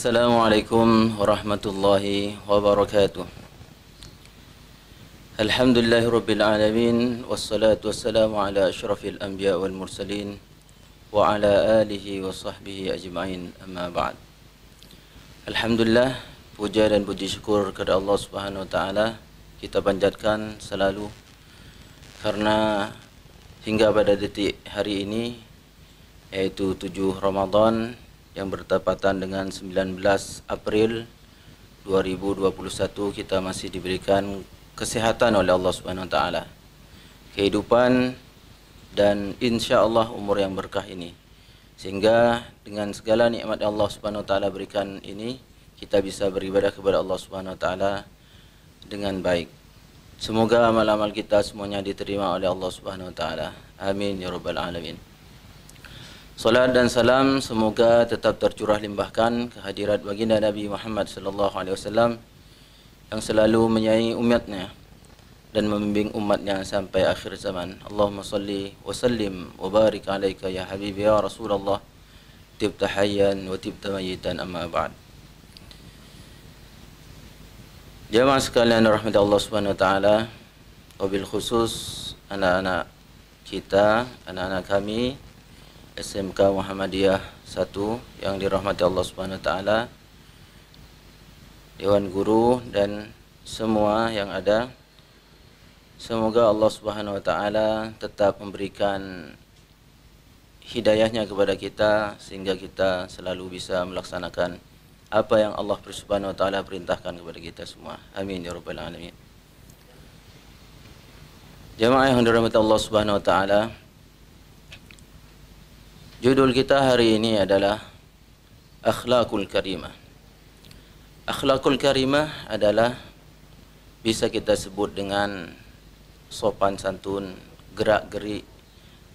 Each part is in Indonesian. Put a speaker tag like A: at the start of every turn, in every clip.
A: Assalamualaikum warahmatullahi wabarakatuh. Alhamdulillahirabbil alamin wassalatu wassalamu ala asyrafil anbiya wal mursalin wa ala alihi wa sahbihi ajma'in, amma ba'd. Alhamdulillah, puja dan puji syukur kepada Allah Subhanahu wa taala kita panjatkan selalu, karena hingga pada detik hari ini, yaitu 7 Ramadan yang bertepatan dengan 19 April 2021, kita masih diberikan kesehatan oleh Allah Subhanahu wa taala, kehidupan dan insyaallah umur yang berkah ini, sehingga dengan segala nikmat Allah Subhanahu wa taala berikan ini, kita bisa beribadah kepada Allah Subhanahu wa taala dengan baik. Semoga amal-amal kita semuanya diterima oleh Allah Subhanahu wa taala. Amin ya rabbal alamin. Salat dan salam semoga tetap tercurah limpahkan kehadirat baginda Nabi Muhammad sallallahu alaihi wasallam yang selalu menyayangi umatnya dan membimbing umatnya sampai akhir zaman. Allahumma salli wa sallim wa barik alaika ya habibi ya Rasulullah, tibta hayyan wa tibta mayitan, amma ba'd. Jamaah sekalian rahmat Allah Subhanahu wa taala, wabil khusus anak-anak kita, anak-anak kami SMK Muhammadiyah 1 yang dirahmati Allah Subhanahu wa taala, Dewan Guru dan semua yang ada. Semoga Allah Subhanahu wa taala tetap memberikan hidayahnya kepada kita sehingga kita selalu bisa melaksanakan apa yang Allah Subhanahu wa taala perintahkan kepada kita semua. Amin ya rabbal alamin. Jamaah yang dirahmati Allah Subhanahu wa taala, judul kita hari ini adalah Akhlakul Karimah. Akhlakul Karimah adalah bisa kita sebut dengan sopan santun, gerak-gerik,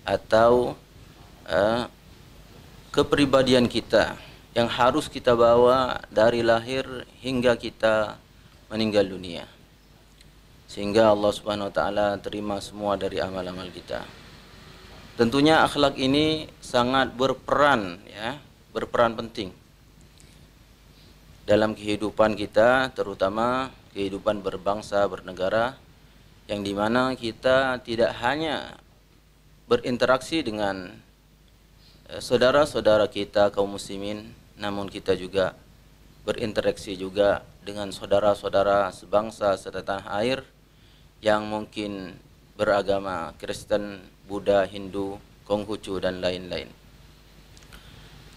A: atau kepribadian kita yang harus kita bawa dari lahir hingga kita meninggal dunia, sehingga Allah Subhanahu wa taala terima semua dari amal-amal kita. Tentunya akhlak ini sangat berperan penting dalam kehidupan kita, terutama kehidupan berbangsa, bernegara, yang dimana kita tidak hanya berinteraksi dengan saudara-saudara kita kaum muslimin, namun kita juga berinteraksi juga dengan saudara-saudara sebangsa setanah air yang mungkin beragama Kristen, Buddha, Hindu, Konghucu dan lain-lain.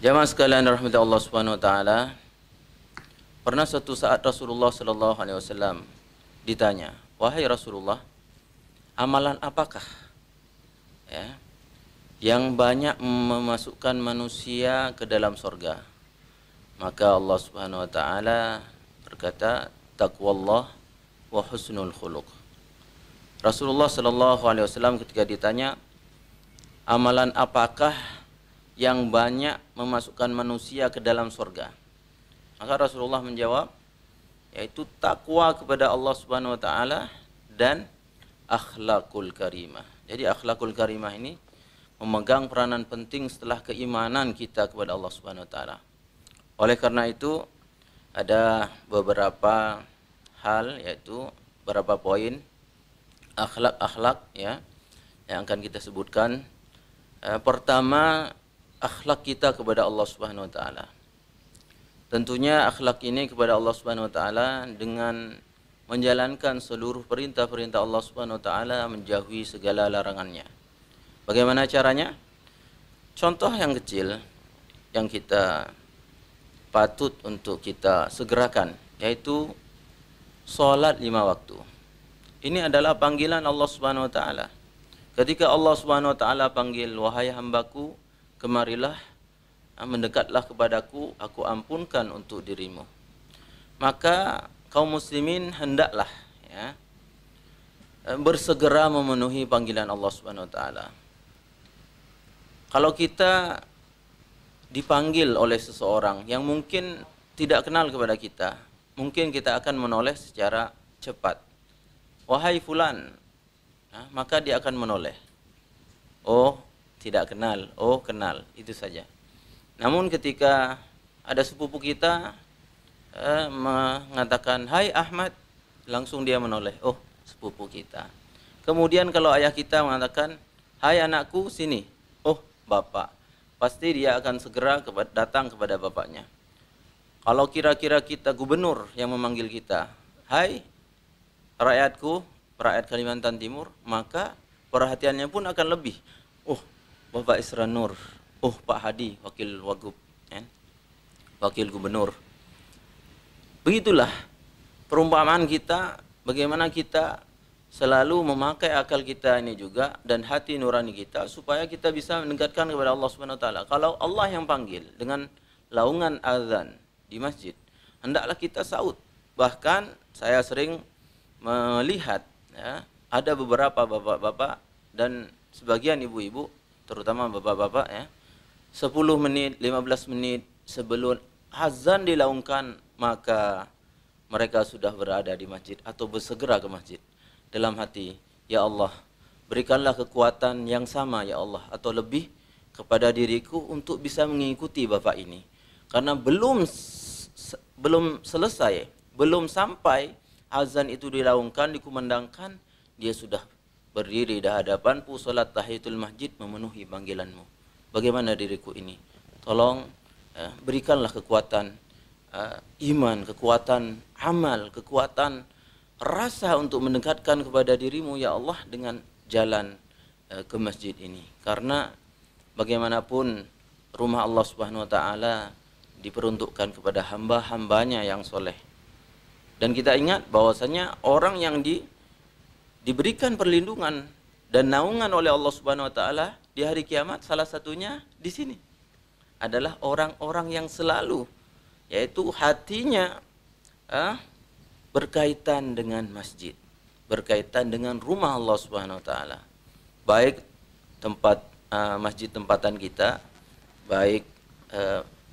A: Jamaah sekalian rahmati Allah Subhanahu wa taala, pernah suatu saat Rasulullah sallallahu alaihi wasallam ditanya, "Wahai Rasulullah, amalan apakah yang banyak memasukkan manusia ke dalam surga?" Maka Allah Subhanahu wa taala berkata, "Taqwallah wa husnul khuluq." Rasulullah sallallahu alaihi wasallam ketika ditanya, amalan apakah yang banyak memasukkan manusia ke dalam surga? Maka Rasulullah menjawab, yaitu takwa kepada Allah Subhanahu wa taala dan akhlakul karimah. Jadi akhlakul karimah ini memegang peranan penting setelah keimanan kita kepada Allah Subhanahu wa taala. Oleh karena itu ada beberapa hal, yaitu beberapa poin akhlak yang akan kita sebutkan. Pertama, akhlak kita kepada Allah Subhanahu wa taala. Tentunya akhlak ini kepada Allah Subhanahu wa taala dengan menjalankan seluruh perintah-perintah Allah Subhanahu wa taala, menjauhi segala larangannya. Bagaimana caranya? Contoh yang kecil yang kita patut untuk kita segerakan, yaitu salat 5 waktu. Ini adalah panggilan Allah Subhanahu wa taala. Ketika Allah Subhanahu wa taala panggil, "Wahai hambaku, kemarilah, mendekatlah kepadaku, aku ampunkan untuk dirimu." Maka kaum muslimin hendaklah bersegera memenuhi panggilan Allah Subhanahu wa taala. Kalau kita dipanggil oleh seseorang yang mungkin tidak kenal kepada kita, mungkin kita akan menoleh secara cepat. "Wahai fulan," maka dia akan menoleh. Oh, tidak kenal. Oh, kenal. Itu saja. Namun ketika ada sepupu kita mengatakan hai Ahmad, langsung dia menoleh, oh sepupu kita. Kemudian kalau ayah kita mengatakan hai anakku sini, oh bapak, pasti dia akan segera datang kepada bapaknya. Kalau kira-kira kita gubernur yang memanggil kita, hai rakyatku, rakyat Kalimantan Timur, maka perhatiannya pun akan lebih. Oh, Bapak Isra Nur, oh Pak Hadi, wakil wagub, wakil gubernur. Begitulah perumpamaan kita, bagaimana kita selalu memakai akal kita ini juga dan hati nurani kita supaya kita bisa mendekatkan kepada Allah Subhanahu wa taala. Kalau Allah yang panggil dengan laungan azan di masjid, hendaklah kita saut. Bahkan saya sering melihat ya, ada beberapa bapak-bapak dan sebagian ibu-ibu, terutama bapak-bapak ya, 10 menit, 15 menit sebelum azan dilaungkan, maka mereka sudah berada di masjid atau bersegera ke masjid. Dalam hati, ya Allah, berikanlah kekuatan yang sama ya Allah, atau lebih kepada diriku untuk bisa mengikuti bapak ini. Karena belum selesai, belum sampai azan itu dilaungkan, dikumandangkan, dia sudah berdiri di hadapanku, salat tahiyatul masjid, memenuhi panggilanmu. Bagaimana diriku ini? Tolong berikanlah kekuatan iman, kekuatan amal, kekuatan rasa untuk mendekatkan kepada dirimu ya Allah dengan jalan ke masjid ini. Karena bagaimanapun rumah Allah Subhanahu wa taala diperuntukkan kepada hamba-hambanya yang soleh. Dan kita ingat bahwasanya orang yang diberikan perlindungan dan naungan oleh Allah Subhanahu wa taala di hari kiamat, salah satunya di sini adalah orang-orang yang selalu, yaitu hatinya berkaitan dengan masjid, berkaitan dengan rumah Allah Subhanahu wa taala. Baik tempat masjid tempatan kita, baik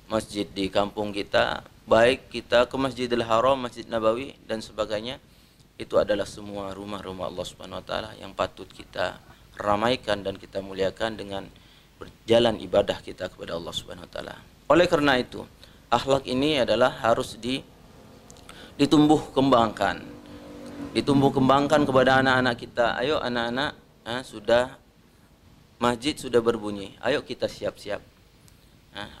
A: masjid di kampung kita, baik kita ke Masjidil Haram, Masjid Nabawi dan sebagainya, itu adalah semua rumah-rumah Allah Subhanahu wa taala yang patut kita ramaikan dan kita muliakan dengan berjalan ibadah kita kepada Allah Subhanahu wa taala. Oleh karena itu, akhlak ini adalah harus ditumbuh kembangkan. Ditumbuh kembangkan kepada anak-anak kita. Ayo anak-anak, sudah masjid sudah berbunyi. Ayo kita siap-siap.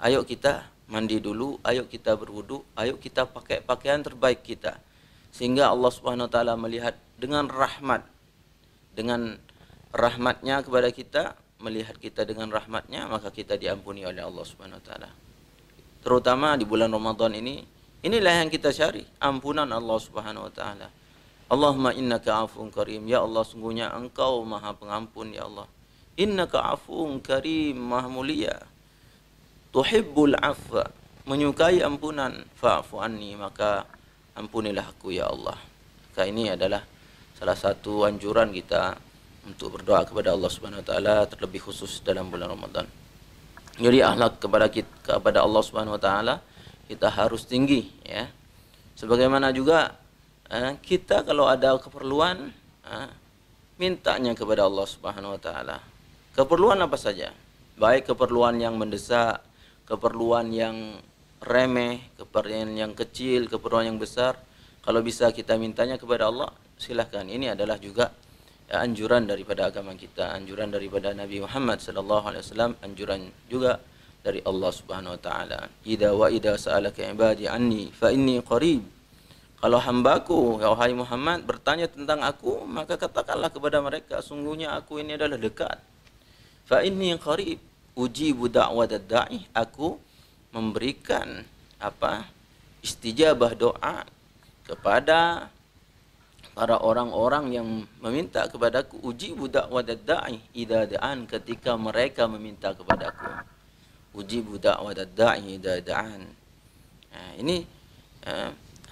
A: Ayo kita mandi dulu, ayo kita berwudu, ayo kita pakai pakaian terbaik kita. Sehingga Allah Subhanahu wa taala melihat dengan rahmat, dengan rahmatnya kepada kita, melihat kita dengan rahmatnya, maka kita diampuni oleh Allah Subhanahu wa taala. Terutama di bulan Ramadan ini, inilah yang kita cari, ampunan Allah Subhanahu wa taala. Allahumma innaka afuwun karim, ya Allah sungguhnya Engkau Maha Pengampun ya Allah. Innaka afuwun karim, Maha mulia. Tuhibbul afwa, menyukai ampunan, fa'fu anni, maka ampunilah aku ya Allah. Maka ini adalah salah satu anjuran kita untuk berdoa kepada Allah Subhanahu wa taala, terlebih khusus dalam bulan Ramadan. Jadi akhlak kepada Allah Subhanahu wa taala kita harus tinggi ya. Sebagaimana juga kita kalau ada keperluan mintanya kepada Allah Subhanahu wa taala. Keperluan apa saja? Baik keperluan yang mendesak, keperluan yang remeh, keperluan yang kecil, keperluan yang besar, kalau bisa kita mintanya kepada Allah, silahkan. Ini adalah juga anjuran daripada agama kita, anjuran daripada Nabi Muhammad SAW, anjuran juga dari Allah Subhanahu wa taala. Idza sa'alaka ibadi anni fa inni qarib. Kalau hambaku, ya wahai Muhammad, bertanya tentang aku, maka katakanlah kepada mereka, sungguhnya aku ini adalah dekat. Fa inni qarib, ujibu da'watad da'i, aku memberikan istijabah doa kepada para orang-orang yang meminta kepadaku. Ujibu da'watad da'i idza da'an, ketika mereka meminta kepadaku. Ujibu da'watad da'i idza da'an. Ini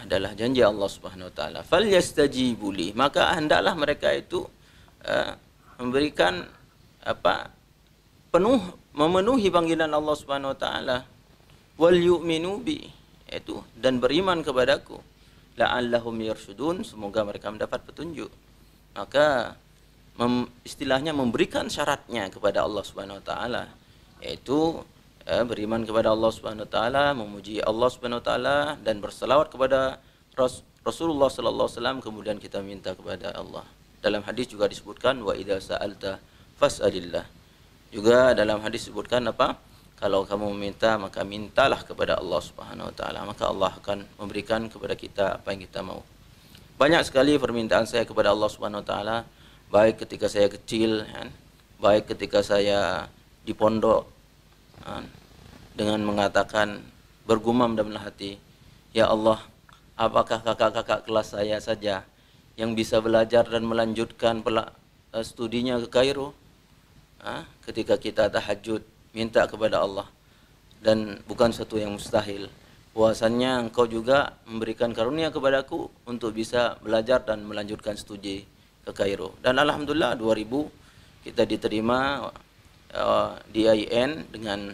A: adalah janji Allah Subhanahu wa taala. Falyastajibu li, maka hendaklah mereka itu memberikan memenuhi panggilan Allah Subhanahu wa taala. Wal yu'minu bi, itu, dan beriman kepadaku. La'allahum yarshudun, semoga mereka mendapat petunjuk. Maka istilahnya memberikan syaratnya kepada Allah Subhanahu wa taala, yaitu beriman kepada Allah Subhanahu wa taala, memuji Allah Subhanahu wa taala dan berselawat kepada Rasulullah sallallahu alaihi wasallam, kemudian kita minta kepada Allah. Dalam hadis juga disebutkan wa idza sa'alta fas'alillah. Juga dalam hadis disebutkan apa? Kalau kamu meminta maka mintalah kepada Allah Subhanahu wa taala, maka Allah akan memberikan kepada kita apa yang kita mau. Banyak sekali permintaan saya kepada Allah Subhanahu wa taala, baik ketika saya kecil, kan? Baik ketika saya di pondok, kan? Dengan mengatakan bergumam dalam hati, ya Allah, apakah kakak-kakak kelas saya saja yang bisa belajar dan melanjutkan studinya ke Kairo? Ketika kita tahajud minta kepada Allah, dan bukan satu yang mustahil, bahwasannya engkau juga memberikan karunia kepadaku untuk bisa belajar dan melanjutkan studi ke Kairo. Dan alhamdulillah 2000 kita diterima di IAIN dengan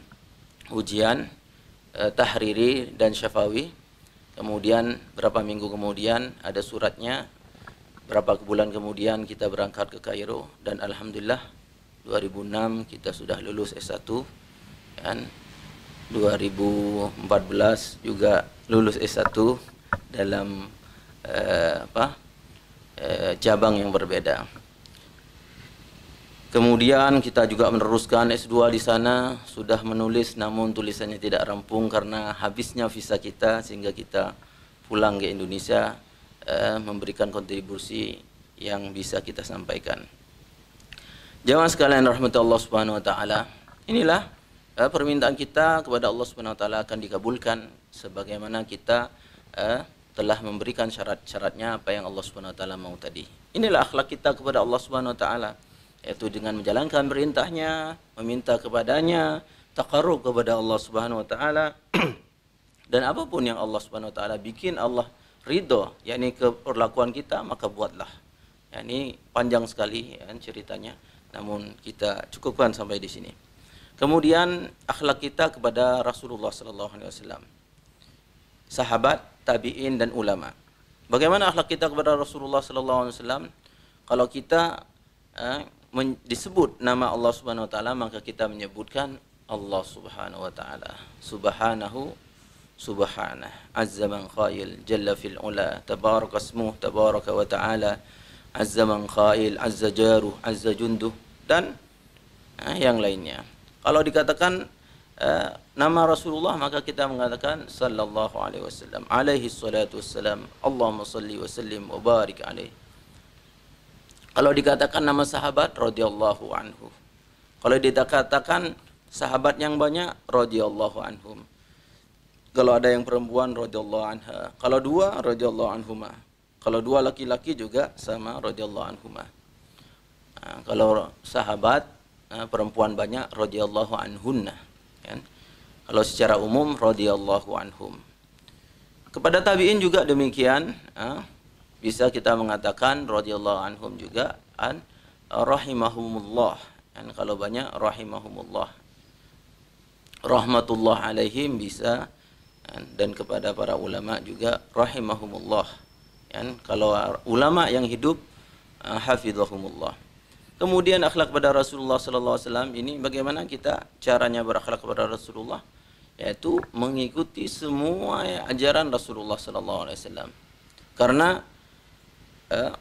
A: ujian tahriri dan syafawi. Kemudian berapa minggu kemudian ada suratnya, berapa bulan kemudian kita berangkat ke Kairo, dan alhamdulillah 2006 kita sudah lulus S1, kan? 2014 juga lulus S1 dalam cabang yang berbeda. Kemudian kita juga meneruskan S2 di sana, sudah menulis namun tulisannya tidak rampung karena habisnya visa kita, sehingga kita pulang ke Indonesia memberikan kontribusi yang bisa kita sampaikan. Jamaah sekalian rahmatullah Allah Subhanahu wa taala, inilah permintaan kita kepada Allah Subhanahu wa taala akan dikabulkan sebagaimana kita telah memberikan syarat-syaratnya apa yang Allah Subhanahu wa taala mau tadi. Inilah akhlak kita kepada Allah Subhanahu wa taala, yaitu dengan menjalankan perintahnya, meminta kepadanya, taqarrub kepada Allah Subhanahu wa taala dan apapun yang Allah Subhanahu wa taala bikin Allah ridho, yakni keperlakuan kita, maka buatlah. Ini panjang sekali ya, ceritanya, namun kita cukupkan sampai di sini. Kemudian akhlak kita kepada Rasulullah sallallahu alaihi wasallam, sahabat, tabi'in dan ulama. Bagaimana akhlak kita kepada Rasulullah sallallahu alaihi wasallam? Kalau kita disebut nama Allah Subhanahu wa taala, maka kita menyebutkan Allah Subhanahu wa taala. Subhanahu subhanah, azza man qail, jalla fil ula, tabaraka ismuh, tabaraka wa ta'ala, azza man qail, azza jaruh, azza junduh, dan yang lainnya. Kalau dikatakan nama Rasulullah, maka kita mengatakan sallallahu alaihi wasallam, alaihi salatu wassalam, Allahumma salli wa sallim wa barik alaihi. Kalau dikatakan nama sahabat, radhiyallahu anhu. Kalau dikatakan sahabat yang banyak, radhiyallahu anhum. Kalau ada yang perempuan, radhiyallahu anha. Kalau dua, radhiyallahu anhuma. Kalau dua laki-laki juga sama, radhiyallahu anhuma. Kalau sahabat perempuan banyak, radhiyallahu anhunna, kan? Kalau secara umum, radhiyallahu anhum. Kepada tabi'in juga demikian, bisa kita mengatakan radhiyallahu anhum juga, rahimahumullah. Dan kalau banyak, rahimahumullah. Rahmatullah alaihim bisa, dan kepada para ulama juga rahimahumullah. Kalau ulama yang hidup, hafizahumullah. Kemudian akhlak kepada Rasulullah sallallahu alaihi wasallam ini, bagaimana kita caranya berakhlak kepada Rasulullah, yaitu mengikuti semua ajaran Rasulullah sallallahu alaihi wasallam. Karena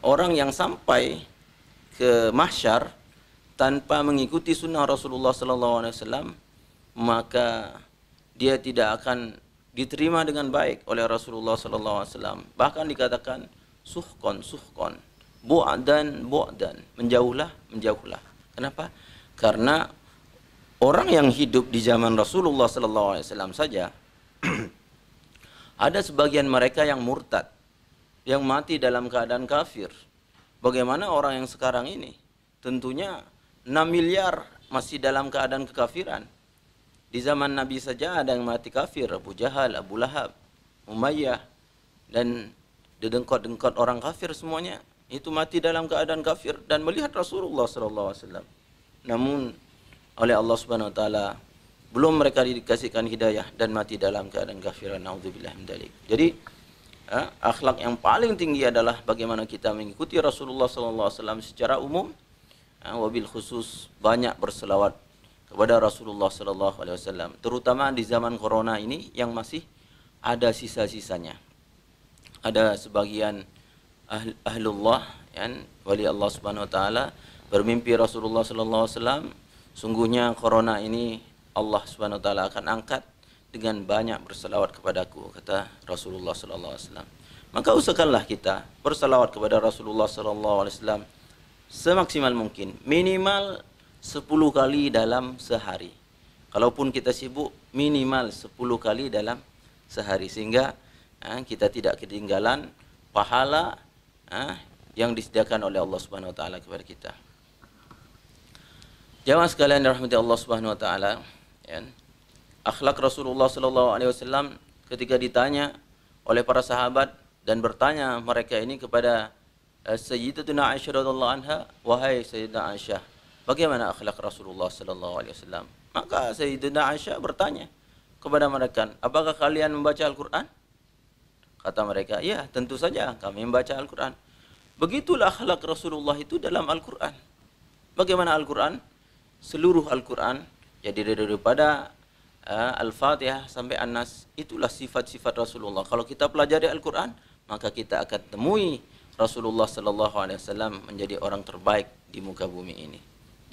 A: orang yang sampai ke mahsyar tanpa mengikuti sunnah Rasulullah sallallahu alaihi wasallam, maka dia tidak akan diterima dengan baik oleh Rasulullah sallallahu alaihi wasallam. Bahkan dikatakan suhqan, bu'dan, menjauhlah. Kenapa? Karena orang yang hidup di zaman Rasulullah sallallahu alaihi wasallam saja ada sebagian mereka yang murtad, yang mati dalam keadaan kafir. Bagaimana orang yang sekarang ini? Tentunya 6 miliar masih dalam keadaan kekafiran. Di zaman Nabi saja ada yang mati kafir, Abu Jahal, Abu Lahab, Umayyah, dan dedengkot-dengkot orang kafir semuanya itu mati dalam keadaan kafir dan melihat Rasulullah sallallahu alaihi wasallam. Namun oleh Allah Subhanahu wa taala belum mereka dikasihkan hidayah dan mati dalam keadaan kafir. Naudzubillah min dzalik. Jadi akhlak yang paling tinggi adalah bagaimana kita mengikuti Rasulullah sallallahu alaihi wasallam secara umum, wabil khusus banyak berselawat kepada Rasulullah sallallahu alaihi wasallam, terutama di zaman corona ini yang masih ada sisa-sisanya. Ada sebagian ahlullah, yang wali Allah Subhanahu wa taala bermimpi Rasulullah sallallahu alaihi wasallam, sungguhnya corona ini Allah Subhanahu wa taala akan angkat dengan banyak berselawat kepadaku, kata Rasulullah sallallahu alaihi wasallam. Maka usahakanlah kita berselawat kepada Rasulullah sallallahu alaihi wasallam semaksimal mungkin, minimal 10 kali dalam sehari. Kalaupun kita sibuk, minimal 10 kali dalam sehari, sehingga kita tidak ketinggalan pahala yang disediakan oleh Allah Subhanahu wa taala kepada kita. Jamaah sekalian dirahmati Allah Subhanahu wa taala, ya. Akhlak Rasulullah sallallahu alaihi wasallam ketika ditanya oleh para sahabat dan bertanya mereka ini kepada Sayyidatuna Aisyah radhiyallahu anha, wahai Sayyidatuna Aisyah, bagaimana akhlak Rasulullah sallallahu alaihi wasallam? Maka Sayyidatuna Aisyah bertanya kepada mereka, apakah kalian membaca Al-Qur'an? Kata mereka, ya tentu saja kami membaca Al-Qur'an. Begitulah akhlak Rasulullah itu dalam Al-Qur'an. Bagaimana Al-Qur'an? Seluruh Al-Qur'an, jadi daripada Al-Fatihah sampai An-Nas, itulah sifat-sifat Rasulullah. Kalau kita pelajari Al-Qur'an, maka kita akan temui Rasulullah sallallahu alaihi wasallam menjadi orang terbaik di muka bumi ini.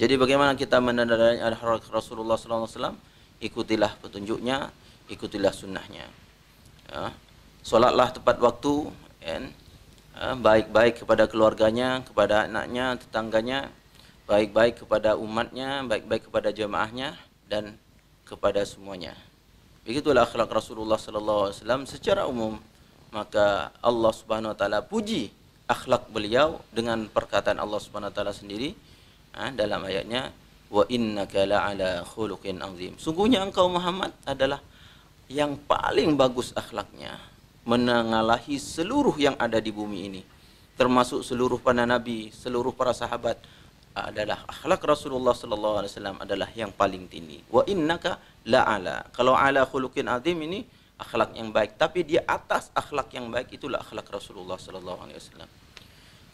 A: Jadi bagaimana kita menandai Rasulullah sallallahu alaihi wasallam? Ikutilah petunjuknya, ikutilah sunnahnya. Ya. Salatlah tepat waktu, baik-baik kepada keluarganya, kepada anaknya, tetangganya, baik-baik kepada umatnya, baik-baik kepada jamaahnya, dan kepada semuanya. Begitulah akhlak Rasulullah sallallahu alaihi wasallam secara umum. Maka Allah Subhanahu wa taala puji akhlak beliau dengan perkataan Allah Subhanahu wa taala sendiri dalam ayatnya, wa innaka la'ala khuluqin azim. Sungguhnya engkau Muhammad adalah yang paling bagus akhlaknya, menangalahi seluruh yang ada di bumi ini, termasuk seluruh para nabi, seluruh para sahabat. Adalah akhlak Rasulullah sallallahu alaihi wasallam adalah yang paling tinggi. Wa innaka la'ala. Kalau ala khuluqin azim ini akhlak yang baik, tapi di atas akhlak yang baik itulah akhlak Rasulullah sallallahu alaihi wasallam.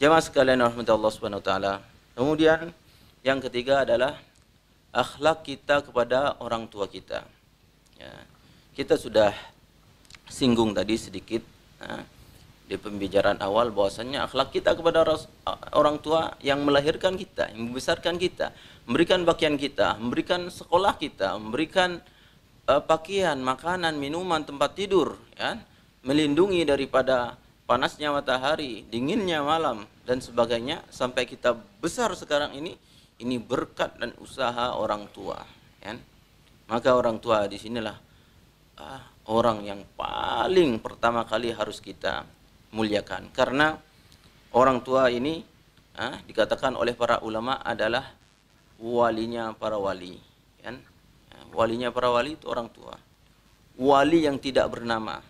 A: Jamaah sekalian rahmatullah Allah Subhanahu wa taala. Kemudian yang ketiga adalah akhlak kita kepada orang tua kita. Ya. Kita sudah singgung tadi sedikit di pembicaraan awal bahwasannya akhlak kita kepada orang tua yang melahirkan kita, yang membesarkan kita, memberikan pakaian kita, memberikan sekolah kita, memberikan pakaian, makanan, minuman, tempat tidur, ya, melindungi daripada panasnya matahari, dinginnya malam, dan sebagainya, sampai kita besar sekarang ini berkat dan usaha orang tua. Ya. Maka orang tua di sinilah orang yang paling pertama kali harus kita muliakan, karena orang tua ini dikatakan oleh para ulama adalah walinya para wali. Ya. Walinya para wali itu orang tua. Wali yang tidak bernama,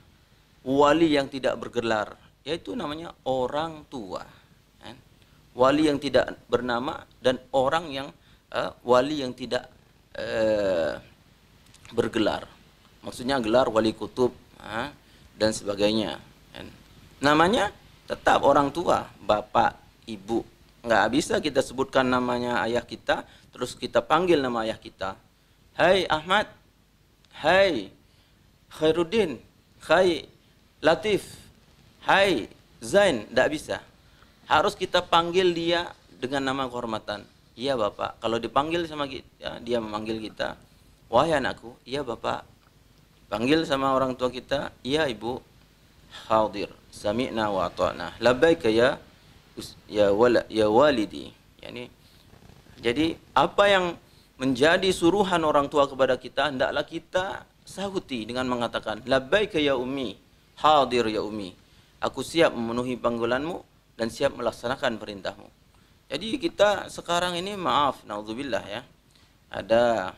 A: wali yang tidak bergelar, yaitu namanya orang tua. Wali yang tidak bernama dan orang yang wali yang tidak bergelar. Maksudnya gelar wali kutub dan sebagainya. Namanya tetap orang tua, bapak, ibu. Nggak bisa kita sebutkan namanya ayah kita, terus kita panggil nama ayah kita. Hai Ahmad, hai Khairuddin, hai Latif, hai Zain. Tidak bisa. Harus kita panggil dia dengan nama kehormatan. Iya bapak. Kalau dipanggil sama kita, dia memanggil kita, wahai anakku. Iya bapak. Panggil sama orang tua kita, iya ibu. Hadir, sami'na wa ata'na. Labbaika ya walidi. Jadi apa yang menjadi suruhan orang tua kepada kita, hendaklah kita sahuti dengan mengatakan, labbaika ya ummi, hadir ya ummi. Aku siap memenuhi panggilanmu dan siap melaksanakan perintahmu. Jadi kita sekarang ini, maaf, naudzubillah ya, ada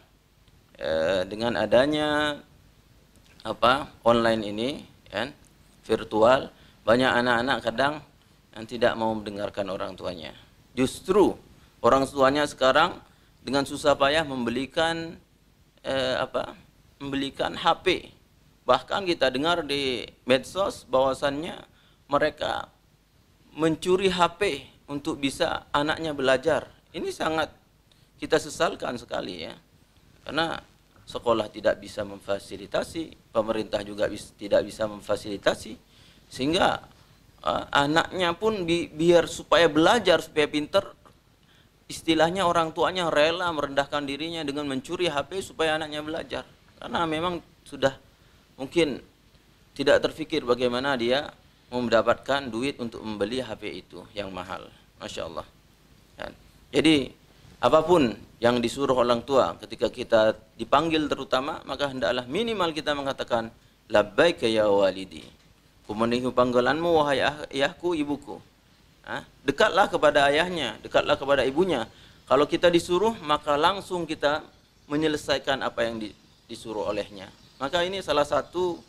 A: dengan adanya online ini, ya, virtual, banyak anak-anak kadang yang tidak mau mendengarkan orang tuanya. Justru orang tuanya sekarang dengan susah payah membelikan HP. Bahkan kita dengar di medsos bahwasannya mereka mencuri HP untuk bisa anaknya belajar. Ini sangat kita sesalkan sekali ya. Karena sekolah tidak bisa memfasilitasi, pemerintah juga tidak bisa memfasilitasi, sehingga anaknya pun biar supaya belajar, supaya pinter, istilahnya orang tuanya rela merendahkan dirinya dengan mencuri HP supaya anaknya belajar. Karena memang sudah mungkin tidak terfikir bagaimana dia mendapatkan duit untuk membeli HP itu yang mahal. Masya Allah. Jadi apapun yang disuruh orang tua ketika kita dipanggil terutama, maka hendaklah minimal kita mengatakan labbaika ya walidi. Kumenuhi panggilanmu wahai ayahku, ibuku. Dekatlah kepada ayahnya, dekatlah kepada ibunya. Kalau kita disuruh, maka langsung kita menyelesaikan apa yang disuruh olehnya. Maka ini salah satu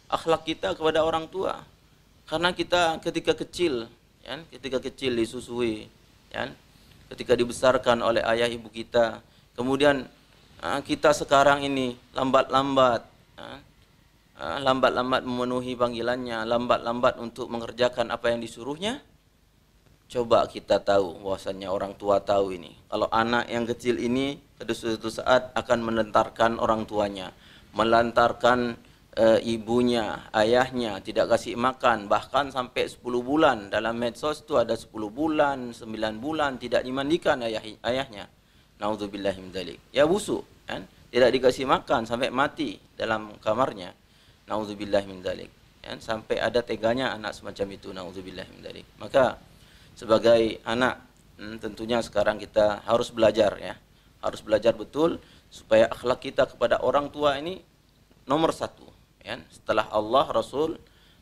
A: akhlak kita kepada orang tua. Karena kita ketika kecil disusui, ketika dibesarkan oleh ayah ibu kita, kemudian kita sekarang ini lambat-lambat memenuhi panggilannya, lambat-lambat untuk mengerjakan apa yang disuruhnya. Coba kita tahu bahwasannya orang tua tahu ini. Kalau anak yang kecil ini pada suatu saat akan menentarkan orang tuanya, melantarkan ibunya, ayahnya, tidak kasih makan, bahkan sampai 10 bulan. Dalam medsos itu ada 10 bulan, 9 bulan tidak dimandikan ayahnya. Nauzubillahi min dzalik. Ya busuk, kan? Tidak dikasih makan sampai mati dalam kamarnya. Nauzubillahi min dzalik. Sampai ada teganya anak semacam itu. Nauzubillahi min dzalik. Maka sebagai anak, tentunya sekarang kita harus belajar, ya. Harus belajar betul supaya akhlak kita kepada orang tua ini nomor satu. Setelah Allah, Rasul,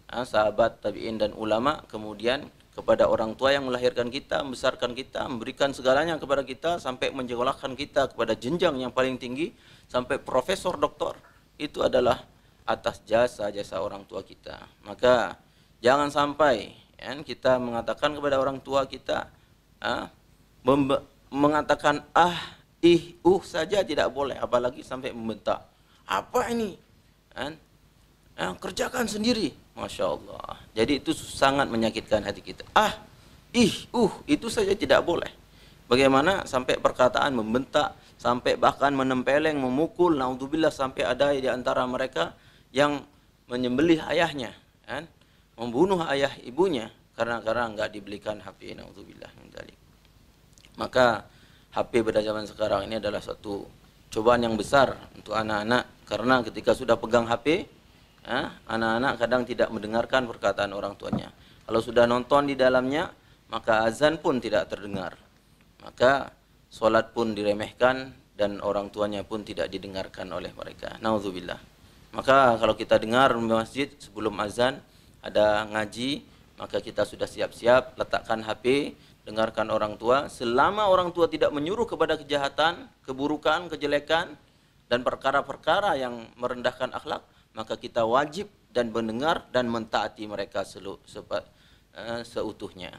A: sahabat, tabi'in dan ulama, kemudian kepada orang tua yang melahirkan kita, membesarkan kita, memberikan segalanya kepada kita, sampai menyekolahkan kita kepada jenjang yang paling tinggi, sampai profesor, doktor, itu adalah atas jasa-jasa orang tua kita. Maka jangan sampai kita mengatakan kepada orang tua kita, mengatakan saja tidak boleh, apalagi sampai membentak. Apa ini? Kerjakan sendiri. Masya Allah. Jadi itu sangat menyakitkan hati kita. Itu saja tidak boleh. Bagaimana sampai perkataan membentak, sampai bahkan menempeleng, memukul, naudzubillah, sampai ada di antara mereka yang menyembelih ayahnya, membunuh ayah ibunya karena enggak dibelikan HP, naudzubillah min dzalik. Maka HP pada zaman sekarang ini adalah satu cobaan yang besar untuk anak-anak, karena ketika sudah pegang HP, anak-anak kadang tidak mendengarkan perkataan orang tuanya. Kalau sudah nonton di dalamnya, maka azan pun tidak terdengar. Maka sholat pun diremehkan dan orang tuanya pun tidak didengarkan oleh mereka. Nauzubillah. Maka kalau kita dengar di masjid sebelum azan ada ngaji, maka kita sudah siap-siap letakkan HP, dengarkan orang tua. Selama orang tua tidak menyuruh kepada kejahatan, keburukan, kejelekan, dan perkara-perkara yang merendahkan akhlak, maka kita wajib dan mendengar dan mentaati mereka seutuhnya.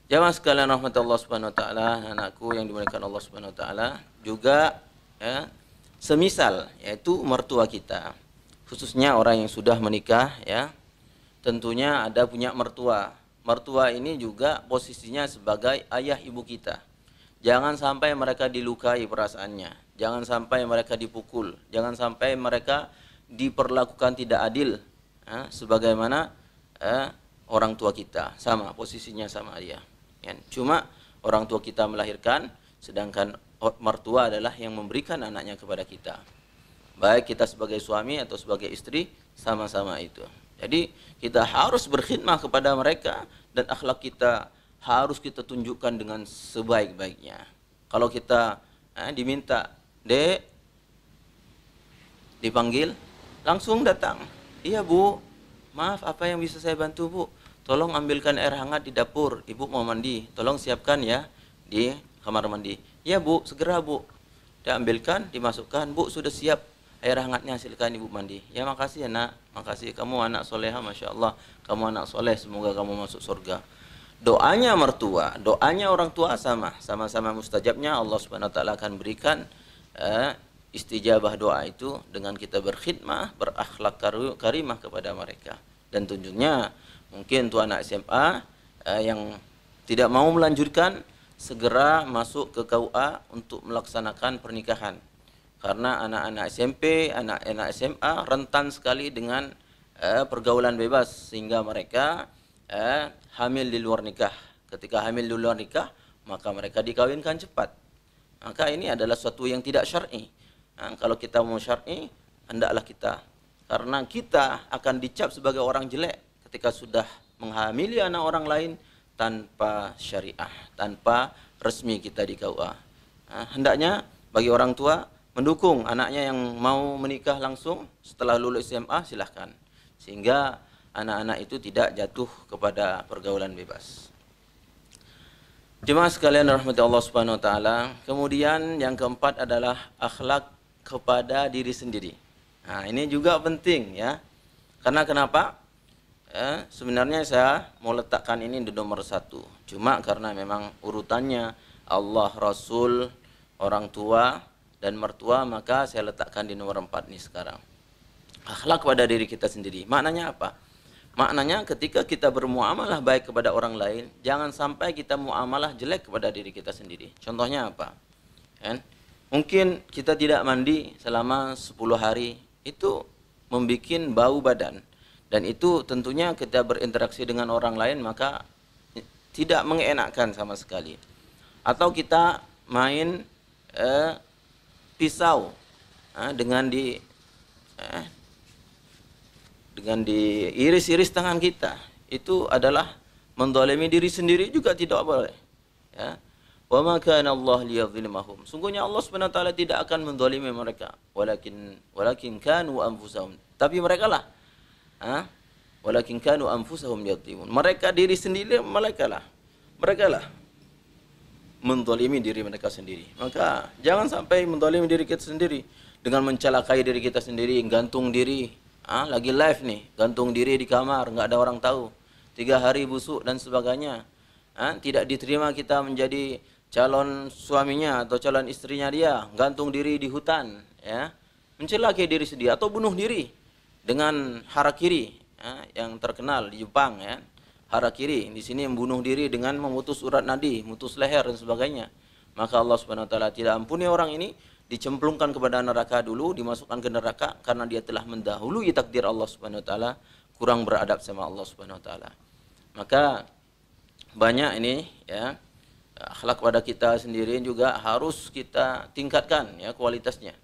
A: Jamaah sekalian rahmatullah subhanahu wa ta'ala, anakku yang dimuliakan Allah subhanahu wa ta'ala, juga semisal, yaitu mertua kita, khususnya orang yang sudah menikah, tentunya ada punya mertua. Mertua ini juga posisinya sebagai ayah ibu kita. Jangan sampai mereka dilukai perasaannya, jangan sampai mereka dipukul, jangan sampai mereka diperlakukan tidak adil, sebagaimana orang tua kita, sama posisinya sama dia. Cuma orang tua kita melahirkan, sedangkan mertua adalah yang memberikan anaknya kepada kita. Baik kita sebagai suami atau sebagai istri, sama-sama itu. Jadi kita harus berkhidmah kepada mereka, dan akhlak kita harus kita tunjukkan dengan sebaik-baiknya. Kalau kita diminta, Dek, dipanggil, langsung datang. Iya Bu, maaf, apa yang bisa saya bantu Bu? Tolong ambilkan air hangat di dapur, Ibu mau mandi, tolong siapkan ya di kamar mandi. Ya Bu, segera Bu. Dia ambilkan, dimasukkan, Bu sudah siap air hangatnya, silakan Ibu mandi. Ya makasih ya nak, makasih, kamu anak soleha, Masya Allah, kamu anak soleh, semoga kamu masuk surga. Doanya mertua, doanya orang tua sama-sama mustajabnya. Allah Subhanahu wa taala akan berikan istijabah doa itu dengan kita berkhidmah, berakhlak karimah kepada mereka. Dan tentunya mungkin untuk anak SMA yang tidak mau melanjutkan, segera masuk ke KUA untuk melaksanakan pernikahan. Karena anak-anak SMP, anak-anak SMA rentan sekali dengan pergaulan bebas sehingga mereka hamil di luar nikah. Ketika hamil di luar nikah, maka mereka dikawinkan cepat. Maka ini adalah suatu yang tidak syar'i. Nah, kalau kita mau syar'i, hendaklah kita, karena kita akan dicap sebagai orang jelek ketika sudah menghamili anak orang lain tanpa syariah, tanpa resmi kita di KUA. Nah, hendaknya bagi orang tua mendukung anaknya yang mau menikah langsung setelah lulus SMA, silahkan. Sehingga anak-anak itu tidak jatuh kepada pergaulan bebas. Jemaah sekalian rahmati Allah Subhanahu wa taala. Kemudian yang keempat adalah akhlak kepada diri sendiri. Nah, ini juga penting ya. Karena kenapa? Sebenarnya saya mau letakkan ini di nomor 1. Cuma karena memang urutannya Allah, Rasul, orang tua dan mertua, maka saya letakkan di nomor 4 nih sekarang. Akhlak pada diri kita sendiri. Maknanya apa? Maknanya ketika kita bermuamalah baik kepada orang lain, jangan sampai kita muamalah jelek kepada diri kita sendiri. Contohnya apa? Mungkin kita tidak mandi selama 10 hari, itu membuat bau badan. Dan itu tentunya kita berinteraksi dengan orang lain, maka tidak mengenakkan sama sekali. Atau kita main pisau dengan diiris-iris tangan kita, itu adalah menzalimi diri sendiri, juga tidak boleh ya. Wa ma kana Allah liyadhlimahum, sungguhnya Allah Subhanahu wa taala tidak akan menzalimi mereka, walakin kanu anfusahum, tapi mereka lah walakin kanu anfusahum yadhlimun, mereka diri sendiri, mereka lah menzalimi diri mereka sendiri. Maka jangan sampai menzalimi diri kita sendiri dengan mencelakai diri kita sendiri, gantung diri. Lagi live nih, gantung diri di kamar, nggak ada orang tahu, 3 hari busuk dan sebagainya. Tidak diterima kita menjadi calon suaminya atau calon istrinya dia, gantung diri di hutan, ya, mencelakai diri sendiri atau bunuh diri dengan harakiri, yang terkenal di Jepang, ya. Harakiri di sini membunuh diri dengan memutus urat nadi, memutus leher dan sebagainya. Maka Allah Subhanahu wa taala tidak ampuni orang ini, dicemplungkan kepada neraka dulu, dimasukkan ke neraka karena dia telah mendahului takdir Allah Subhanahu wa taala, kurang beradab sama Allah Subhanahu wa taala. Maka banyak ini ya, akhlak pada kita sendiri juga harus kita tingkatkan ya kualitasnya.